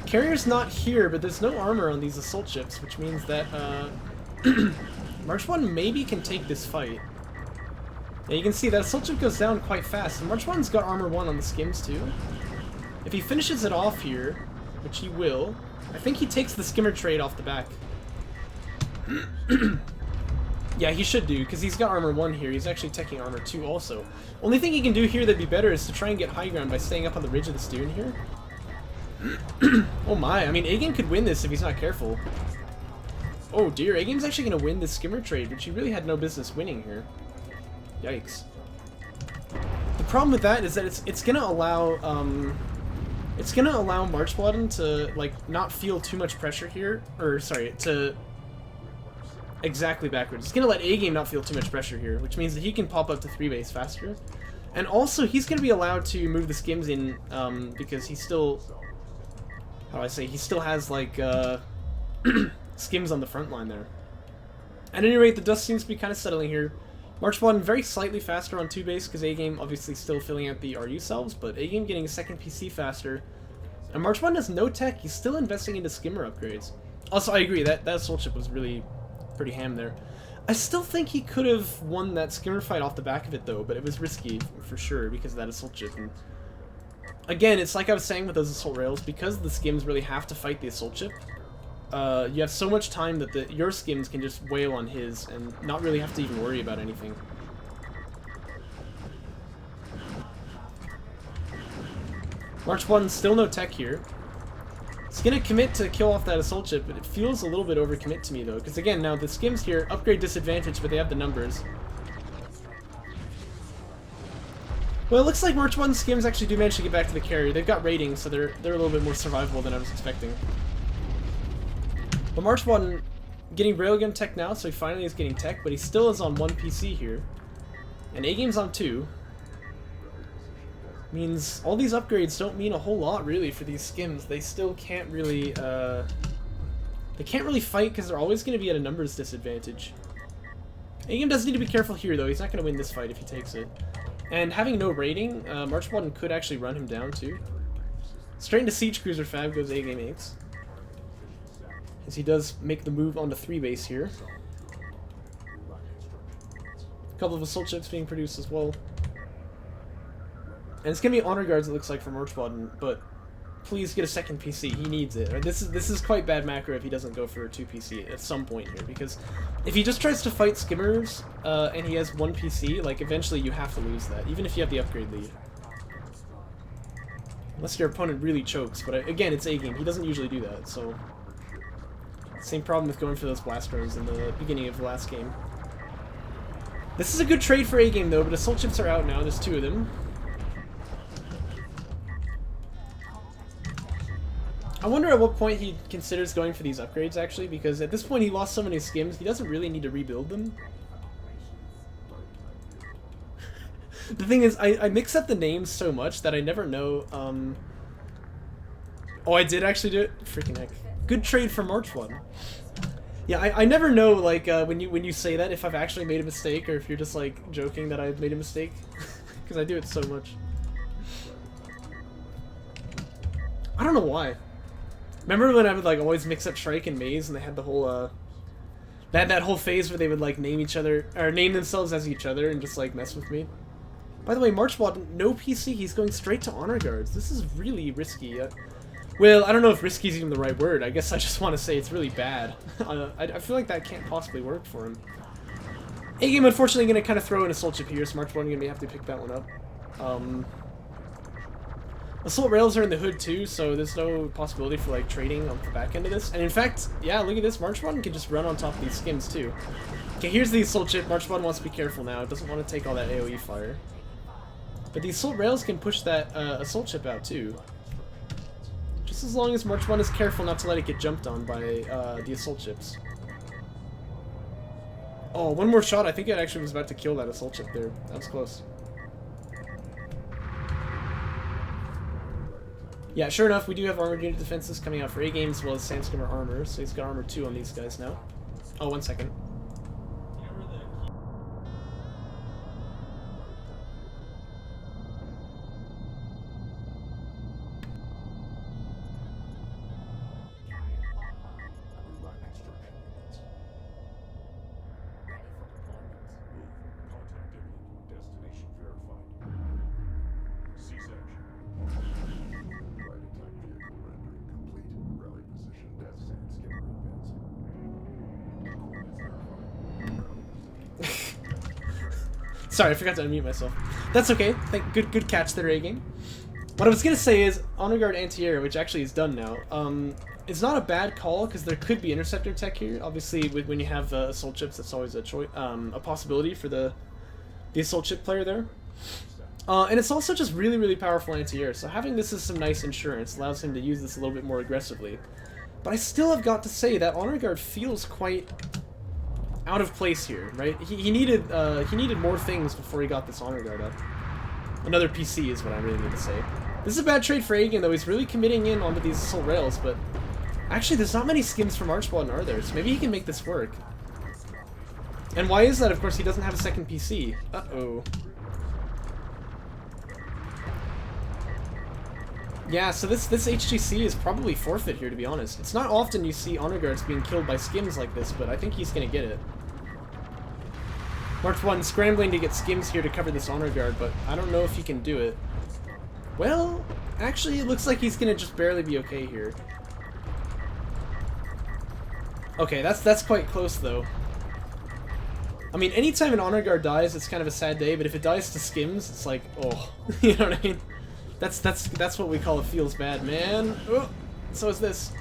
Carrier's not here, but there's no armor on these assault ships, which means that MarchWaden maybe can take this fight. Yeah, you can see that assault ship goes down quite fast, and MarchWaden's got armor 1 on the skims too. If he finishes it off here, which he will, I think he takes the skimmer trade off the back. Yeah, he should do, because he's got armor 1 here. He's actually taking armor 2 also. Only thing he can do here that'd be better is to try and get high ground by staying up on the ridge of the stone here. Oh my, I mean, AGame could win this if he's not careful. Oh dear, AGame's actually going to win this skimmer trade, which he really had no business winning here. Yikes. The problem with that is that it's going to allow MarchWaden to, like, not feel too much pressure here, or, sorry, to... Exactly backwards. It's going to let AGame not feel too much pressure here, which means that he can pop up to 3 base faster. And also, he's going to be allowed to move the skims in, because he's still... How do I say? He still has, like, skims on the front line there. At any rate, the dust seems to be kind of settling here. MarchWaden very slightly faster on 2 base, because AGame obviously still filling out the RU cells, but AGame getting a second PC faster. And MarchWaden has no tech. He's still investing into skimmer upgrades. Also, I agree, that assault ship was really pretty ham there. I still think he could have won that skimmer fight off the back of it, though, but it was risky, for sure, because of that assault ship. And again, it's like I was saying with those assault rails, because the skims really have to fight the assault ship, you have so much time that your skims can just wail on his and not really have to even worry about anything. MarchWaden still no tech here. He's gonna commit to kill off that assault ship, but it feels a little bit overcommit to me though, because again, now the skims here, upgrade disadvantage, but they have the numbers. Well, it looks like MarchWaden's skims actually do manage to get back to the carrier. They've got ratings, so they're a little bit more survivable than I was expecting. But MarchWaden getting railgun tech now, so he finally is getting tech, but he still is on 1 PC here. And AGame's on 2. Means all these upgrades don't mean a whole lot, really, for these skims. They still can't really, they can't really fight because they're always going to be at a numbers disadvantage. AGame does need to be careful here, though. He's not going to win this fight if he takes it. And having no rating, MarchWaden could actually run him down, too. Straight into Siege Cruiser Fab goes AGameAnx, as he does make the move onto 3 base here. A couple of assault ships being produced as well. And it's going to be honor guards, it looks like, for MarchWaden, but please get a second PC. He needs it. Right? This is quite bad macro if he doesn't go for a 2 PC at some point here, because if he just tries to fight skimmers and he has 1 PC, like, eventually you have to lose that, even if you have the upgrade lead. Unless your opponent really chokes, but again, it's A-Game. He doesn't usually do that, so... Same problem with going for those blast drones in the beginning of the last game. This is a good trade for A-Game, though, but assault chips are out now. There's 2 of them. I wonder at what point he considers going for these upgrades, actually, because at this point he lost so many skims, he doesn't really need to rebuild them. The thing is, I mix up the names so much that I never know, Oh, I did actually do it? Freaking heck. Good trade for MarchWaden. Yeah, I never know, like, when you say that, if I've actually made a mistake, or if you're just, like, joking that I've made a mistake. Because I do it so much. I don't know why. Remember when I would, like, always mix up Shrike and Maze, and they had the whole, that whole phase where they would, like, name each other, or name themselves as each other and just, like, mess with me? By the way, MarchWaden, no PC, he's going straight to honor guards. This is really risky. Well, I don't know if risky is even the right word. I guess I just want to say it's really bad. I feel like that can't possibly work for him. A-Game, unfortunately, going to kind of throw in Assault Chip here, so MarchWaden going to have to pick that one up. Assault Rails are in the hood too, so there's no possibility for, like, trading on the back end of this. And in fact, yeah, look at this. MarchWaden can just run on top of these skims too. Okay, here's the Assault Chip. MarchWaden wants to be careful now. It doesn't want to take all that AoE fire. But the Assault Rails can push that Assault Chip out too. Just as long as MarchWaden is careful not to let it get jumped on by the Assault Chips. Oh, one more shot. I think it actually was about to kill that Assault Chip there. That was close. Yeah, sure enough, we do have armored unit defenses coming out for A-Game as well as Sandstormer armor, so he's got armor 2 on these guys now. Oh, 1 second. Sorry, I forgot to unmute myself. That's okay. Good catch there, A-Game. What I was gonna say is Honor Guard Anti-Air, which actually is done now. It's not a bad call because there could be interceptor tech here. Obviously, when you have assault chips, that's always a possibility for the assault chip player there. And it's also just really powerful anti-air. So having this as some nice insurance allows him to use this a little bit more aggressively. But I still have got to say that Honor Guard feels quite out of place here, right? He needed more things before he got this Honor Guard up. Another PC is what I really need to say. This is a bad trade for A-Game, though. He's really committing in onto these assault rails, but actually there's not many skims for MarchWaden, are there? So maybe he can make this work. And why is that? Of course, he doesn't have a second PC. Uh-oh. Yeah, so this HGC is probably forfeit here, to be honest. It's not often you see Honor Guards being killed by skims like this, but I think he's gonna get it. MarchWaden scrambling to get skims here to cover this Honor Guard, but I don't know if he can do it. Well, actually, it looks like he's gonna just barely be okay here. Okay, that's quite close, though. I mean, anytime an Honor Guard dies, it's kind of a sad day, but if it dies to skims, it's like, oh, you know what I mean? That's what we call it feels bad, man. Oh, so is this.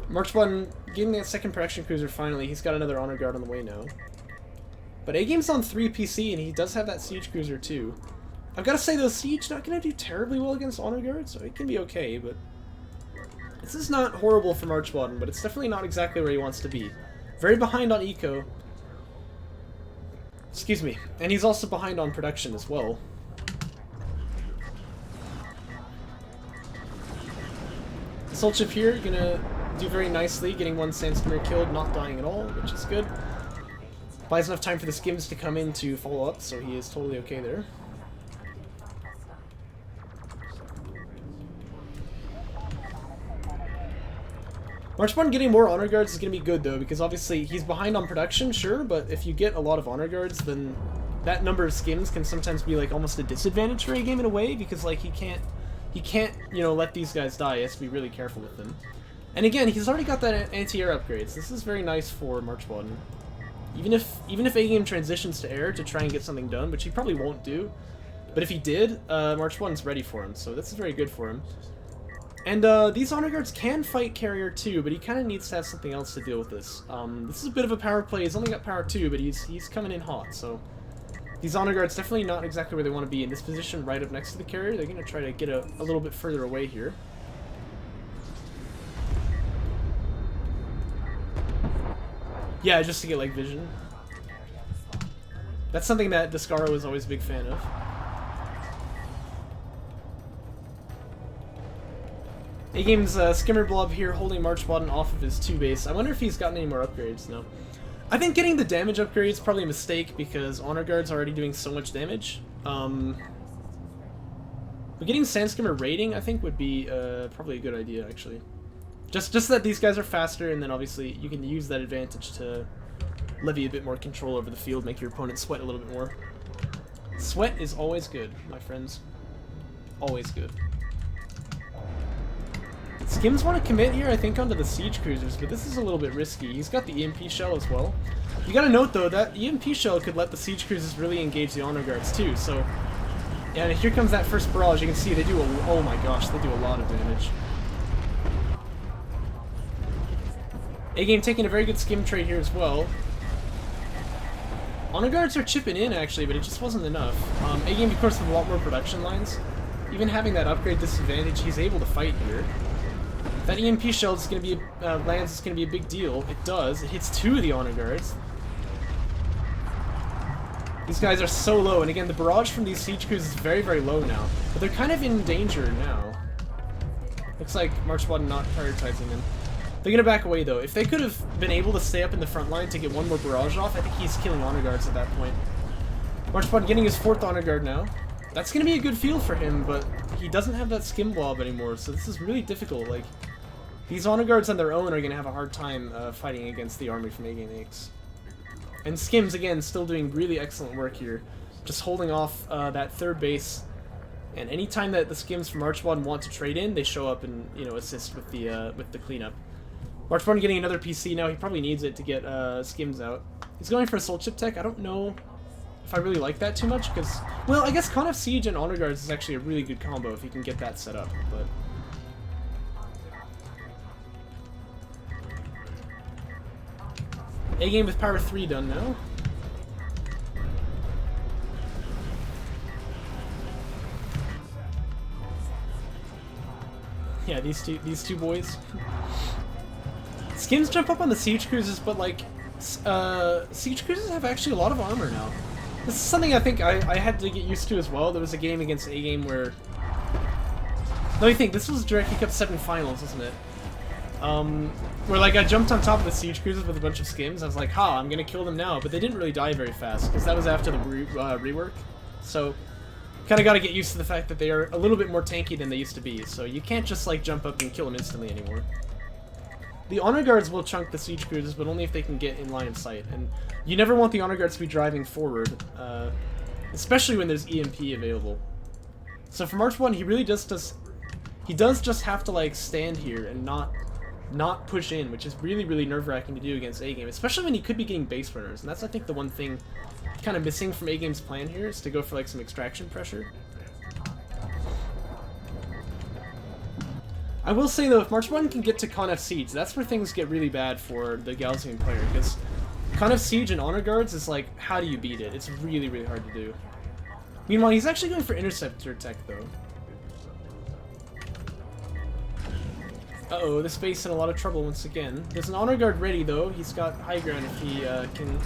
MarchWaden getting that second production cruiser finally. He's got another Honor Guard on the way now. But A-Game's on 3 PC, and he does have that Siege cruiser too. I've got to say, though, Siege not going to do terribly well against Honor Guard, so it can be okay, but this is not horrible for MarchWaden, but it's definitely not exactly where he wants to be. Very behind on eco. Excuse me. And he's also behind on production as well. Assault Chip here, gonna do very nicely, getting one Sandstormer killed, not dying at all, which is good. Buys enough time for the skims to come in to follow up, so he is totally okay there. MarchWaden getting more Honor Guards is going to be good, though, because obviously he's behind on production, sure, but if you get a lot of Honor Guards, then that number of skims can sometimes be, like, almost a disadvantage for A-Game in a way, because, like, he can't, you know, let these guys die. He has to be really careful with them. And again, he's already got that anti-air upgrades. This is very nice for MarchWaden. Even if A-Game transitions to air to try and get something done, which he probably won't do, But if he did, MarchWaden's ready for him, so this is very good for him. And these honor guards can fight carrier too, but he kind of needs to have something else to deal with this. This is a bit of a power play. He's only got power 2, but he's coming in hot, so these honor guards definitely not exactly where they want to be in this position right up next to the carrier. They're going to try to get a little bit further away here. Yeah, just to get like vision. That's something that Descaro was always a big fan of. AGame's Skimmer Blob here holding MarchWaden off of his 2 base. I wonder if he's gotten any more upgrades now. I think getting the damage upgrade is probably a mistake because Honor Guard's already doing so much damage. But getting Sand Skimmer rating, I think, would be probably a good idea, actually. Just that these guys are faster, and then obviously you can use that advantage to levy a bit more control over the field, make your opponent sweat a little bit more. Sweat is always good, my friends. Always good. Skims want to commit here, I think, onto the Siege Cruisers, but this is a little bit risky. He's got the EMP shell as well. You gotta note, though, that EMP shell could let the Siege Cruisers really engage the Honor Guards, too, so... Yeah, and here comes that first barrage. You can see they do oh my gosh, they do a lot of damage. AGame taking a very good skim trade here as well. Honor Guards are chipping in, actually, but it just wasn't enough. AGame, of course, with a lot more production lines. Even having that upgrade disadvantage, he's able to fight here. That EMP shell is going to be lands is going to be a big deal. It does. It hits 2 of the Honor Guards. These guys are so low, and again, the barrage from these Siege Crews is very, very low now. But they're kind of in danger now. Looks like MarchWaden not prioritizing them. They're going to back away, though. If they could have been able to stay up in the front line to get one more barrage off, I think he's killing Honor Guards at that point. MarchWaden getting his 4th Honor Guard now. That's going to be a good field for him, but he doesn't have that skim blob anymore, so this is really difficult. Like, these Honor Guards on their own are going to have a hard time fighting against the army from AGameAnx. And Skims, again, still doing really excellent work here. Just holding off that 3rd base. And anytime that the Skims from MarchWaden want to trade in, they show up and, you know, assist with the cleanup. MarchWaden getting another PC now. He probably needs it to get Skims out. He's going for a Soul Chip Tech. I don't know if I really like that too much, because... Well, I guess Conf Siege and Honor Guards is actually a really good combo if you can get that set up, but... AGame with power 3 done now. Yeah, these two boys. Skims jump up on the Siege Cruisers, but like, Siege Cruisers have actually a lot of armor now. This is something I think I had to get used to as well. There was a game against AGame where... Let me think, this was Jaraci Cup Semifinals, wasn't it? Where like I jumped on top of the Siege Cruisers with a bunch of Skims. I was like, ha, I'm gonna kill them now. But they didn't really die very fast, because that was after the rework. So, kinda gotta get used to the fact that they are a little bit more tanky than they used to be. So you can't just like jump up and kill them instantly anymore. The Honor Guards will chunk the Siege Cruisers, but only if they can get in line of sight. And you never want the Honor Guards to be driving forward, especially when there's EMP available. So for MarchWaden, he really just does just have to like stand here and not push in, which is really, really nerve-wracking to do against AGame, especially when he could be getting base runners. And that's, I think, the one thing kind of missing from AGame's plan here is to go for like some extraction pressure. I will say, though, if MarchWaden can get to Conf Siege, that's where things get really bad for the Gaussian player, because Conf Siege and Honor Guards is like, how do you beat it? It's really, really hard to do. Meanwhile, he's actually going for Interceptor Tech, though. Uh-oh, this base in a lot of trouble once again. There's an Honor Guard ready, though. He's got high ground if he can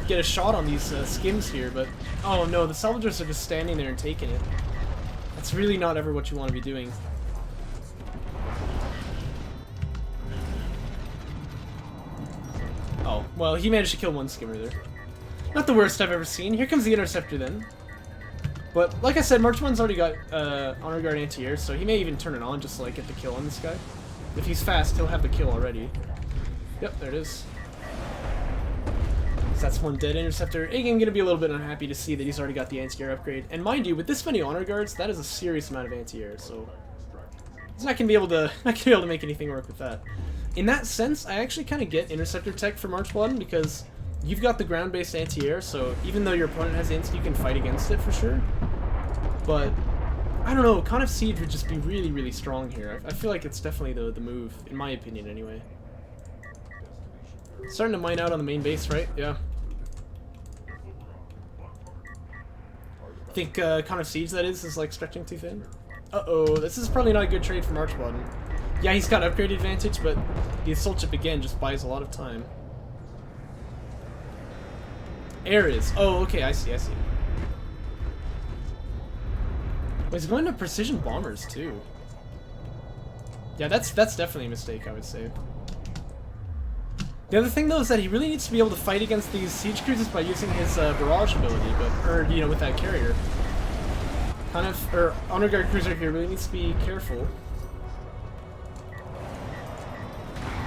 get a shot on these Skims here, but... Oh no, the Salvagers are just standing there and taking it. That's really not ever what you want to be doing. Oh, well, he managed to kill one Skimmer there. Not the worst I've ever seen. Here comes the Interceptor then. But, like I said, MarchWaden's already got Honor Guard anti-air, so he may even turn it on just to like, get the kill on this guy. If he's fast, he'll have the kill already. Yep, there it is. So that's one dead Interceptor. AGame gonna be a little bit unhappy to see that he's already got the anti-air upgrade. And mind you, with this many Honor Guards, that is a serious amount of anti-air, so... he's not gonna be able to make anything work with that. In that sense, I actually kind of get Interceptor Tech for MarchWaden, because you've got the ground-based anti-air, so even though your opponent has int, you can fight against it for sure. but I don't know, Con F Siege would just be really, really strong here. I feel like it's definitely the move, in my opinion anyway. Starting to mine out on the main base, right? Yeah. I think Con F Siege, that is like stretching too thin. Uh-oh, this is probably not a good trade for MarchWaden. Yeah, he's got upgrade advantage, but the assault ship again just buys a lot of time. Air is. Oh, okay, I see, I see. Wait, he's going to precision bombers too. Yeah, that's definitely a mistake, I would say. The other thing though is that he really needs to be able to fight against these siege cruisers by using his barrage ability, or you know, with that carrier. Honor Guard cruiser here really needs to be careful.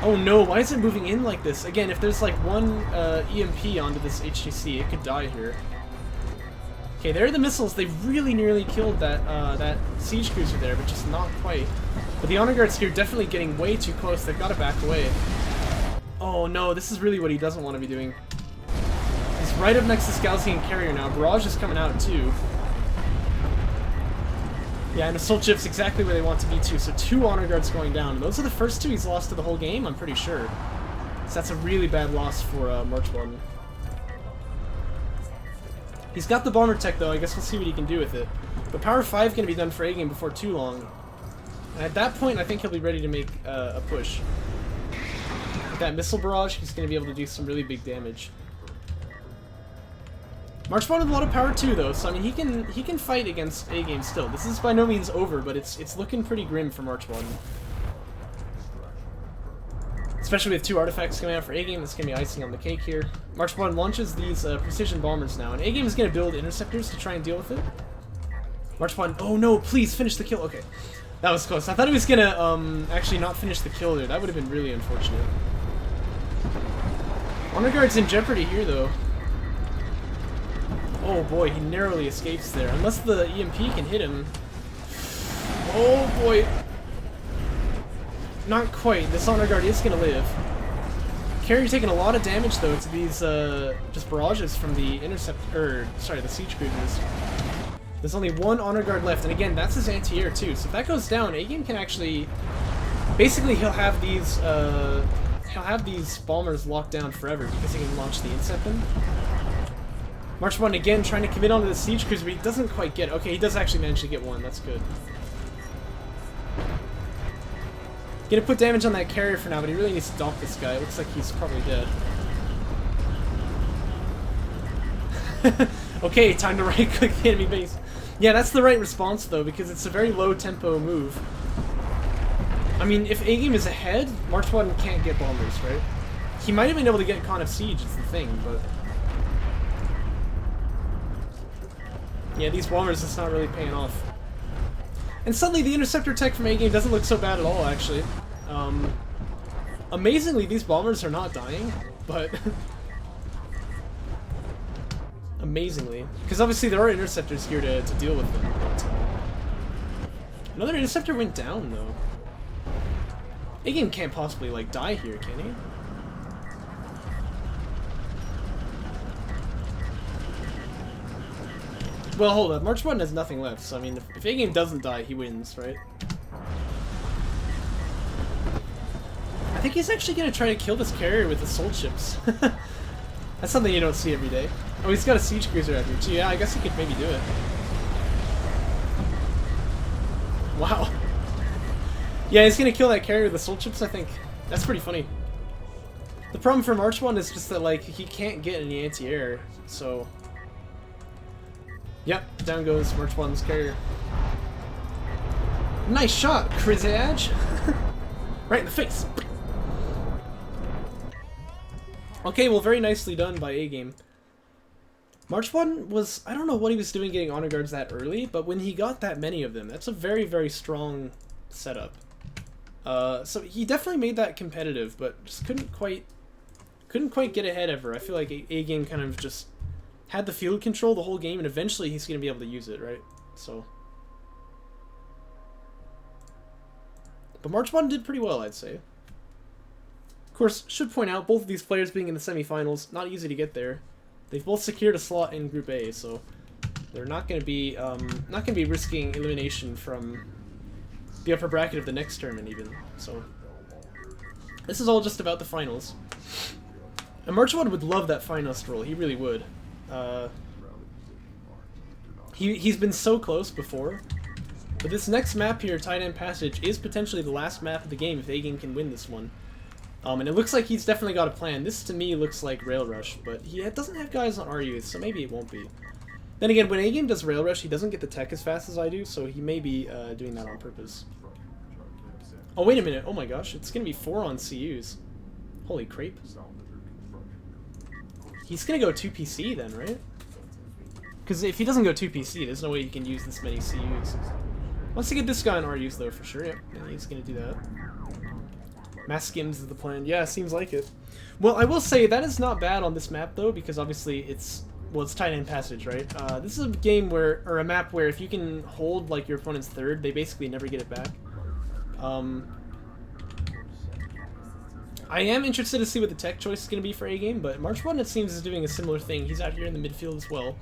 Oh no, why is it moving in like this? Again, if there's like one EMP onto this HTC, it could die here. Okay, there are the missiles. They really nearly killed that that siege cruiser there, but just not quite. But the Honor Guards here definitely getting way too close. They've got to back away. Oh no, this is really what he doesn't want to be doing. He's right up next to Scalzian carrier now. Barrage is coming out too. Yeah, and assault ship's exactly where they want to be too. So 2 Honor Guards going down. Those are the first 2 he's lost to the whole game, I'm pretty sure. So that's a really bad loss for MarchWaden. He's got the bomber tech though, I guess we'll see what he can do with it. But Power 5 going to be done for A-Game before too long. And at that point, I think he'll be ready to make a push. With that missile barrage, he's going to be able to do some really big damage. MarchWaden with a lot of power too though, so I mean he can fight against A-Game still. This is by no means over, but it's looking pretty grim for MarchWaden. Especially with 2 artifacts coming out for A-Game, that's going to be icing on the cake here. MarchWaden launches these precision bombers now, and A-Game is going to build interceptors to try and deal with it. MarchWaden, oh no, please finish the kill. Okay, that was close. I thought he was going to actually not finish the kill there. That would have been really unfortunate. Honor Guard's in jeopardy here though. Oh boy, he narrowly escapes there. Unless the EMP can hit him. Oh boy. Not quite. This Honor Guard is going to live. Carrier taking a lot of damage though to these just barrages from the the siege cruisers. There's only 1 Honor Guard left, and again, that's his anti-air too. So if that goes down, A-Game can actually basically he'll have these bombers locked down forever because he can launch the Inception. MarchWaden again trying to commit onto the siege cruiser, but he doesn't quite get it. Okay, he does actually manage to get one. That's good. Gonna put damage on that carrier for now, but he really needs to donk this guy. It looks like he's probably dead. Okay, time to right-click the enemy base. Yeah, that's the right response though, because it's a very low-tempo move. I mean, if A-Game is ahead, MarchWaden can't get bombers, right? He might have been able to get Con F Siege, is the thing, but... yeah, these bombers, it's not really paying off. And suddenly the interceptor tech from A-Game doesn't look so bad at all, actually. Amazingly, these bombers are not dying, but... amazingly. Because obviously there are interceptors here to deal with them. But, another interceptor went down, though. A-Game can't possibly, like, die here, can he? Well, hold up. MarchWaden has nothing left, so I mean, if A-Game doesn't die, he wins, right? I think he's actually going to try to kill this carrier with assault ships. That's something you don't see every day. Oh, he's got a siege cruiser out here, too. Yeah, I guess he could maybe do it. Wow. Yeah, he's going to kill that carrier with assault ships, I think. That's pretty funny. The problem for MarchWaden is just that, like, he can't get any anti-air, so... yep, down goes MarchWaden's carrier. Nice shot, Krizaj! Right in the face! Okay, well, very nicely done by A-Game. MarchWaden was... I don't know what he was doing getting honor guards that early, but when he got that many of them, that's a very, very strong setup. So he definitely made that competitive, but just couldn't quite get ahead ever. I feel like A-Game kind of just had the field control the whole game, and eventually he's going to be able to use it, right? So... but MarchWaden did pretty well, I'd say. Of course, should point out, both of these players being in the semifinals, not easy to get there. They've both secured a slot in Group A, so They're not gonna be risking elimination from the upper bracket of the next tournament even. So this is all just about the finals. And MarchWaden would love that finalist role. He really would. He's been so close before. But this next map here, Tight End Passage, is potentially the last map of the game if A-Game can win this one. And it looks like he's definitely got a plan. This, to me, looks like Rail Rush, but he doesn't have guys on RU, so maybe it won't be. Then again, when A-Game does Rail Rush, he doesn't get the tech as fast as I do, so he may be doing that on purpose. Oh, wait a minute. Oh my gosh, it's going to be 4 on CUs. Holy crepe. He's going to go 2PC then, right? Because if he doesn't go 2PC, there's no way you can use this many CUs. Wants to get this guy on RUs though, for sure. Yep, yeah, he's gonna do that. Mass skims is the plan. Yeah, seems like it. Well, I will say that is not bad on this map though, because obviously it's Tight End Passage, right? This is a game where, or a map where if you can hold like your opponent's third, they basically never get it back. I am interested to see what the tech choice is gonna be for A-Game, but MarchWaden it seems is doing a similar thing. He's out here in the midfield as well.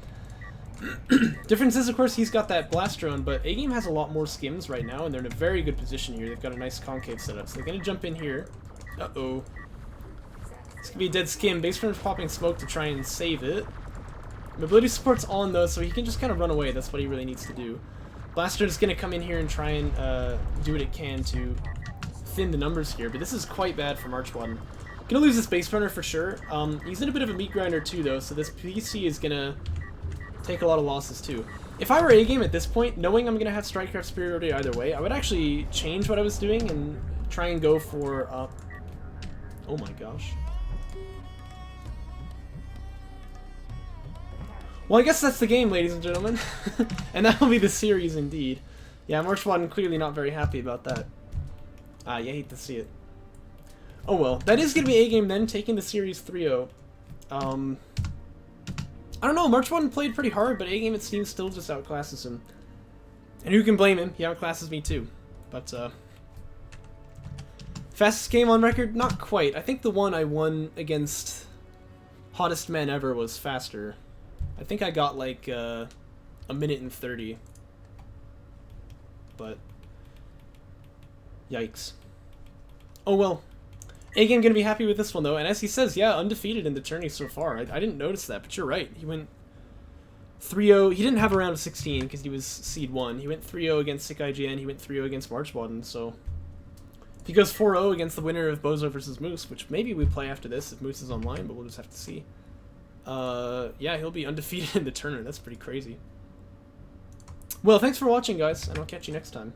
Difference is, of course, he's got that blast drone, but A-Game has a lot more skims right now, and they're in a very good position here. They've got a nice concave setup, so they're going to jump in here. Uh-oh. It's going to be a dead skim. Base runner's popping smoke to try and save it. Mobility support's on, though, so he can just kind of run away. That's what he really needs to do. Blaster is going to come in here and try and do what it can to thin the numbers here, but this is quite bad for MarchWaden. Going to lose this base runner for sure. He's in a bit of a meat grinder, too, though, so this PC is going to take a lot of losses too. If I were A-Game at this point, knowing I'm gonna have Strikecraft superiority either way, I would actually change what I was doing and try and go for oh my gosh. Well, I guess that's the game, ladies and gentlemen. And that will be the series indeed. Yeah, MarchWaden clearly not very happy about that. You hate to see it. Oh well, that is gonna be A-Game then, taking the series 3-0. I don't know, MarchWaden played pretty hard, but A-Game it seems still just outclasses him. And who can blame him? He outclasses me too. But, fastest game on record? Not quite. I think the one I won against Hottest Man Ever was faster. I think I got like, 1:30. But, yikes. Oh well. A-Game gonna be happy with this one though, and as he says, yeah, undefeated in the tourney so far. I didn't notice that, but you're right. He went 3-0. He didn't have a round of 16 because he was seed 1. He went 3-0 against Sick IGN. He went 3-0 against MarchWaden. So if he goes 4-0 against the winner of Bozo versus Moose, which maybe we play after this if Moose is online, but we'll just have to see. Yeah, he'll be undefeated in the tournament. That's pretty crazy. Well, thanks for watching, guys, and I'll catch you next time.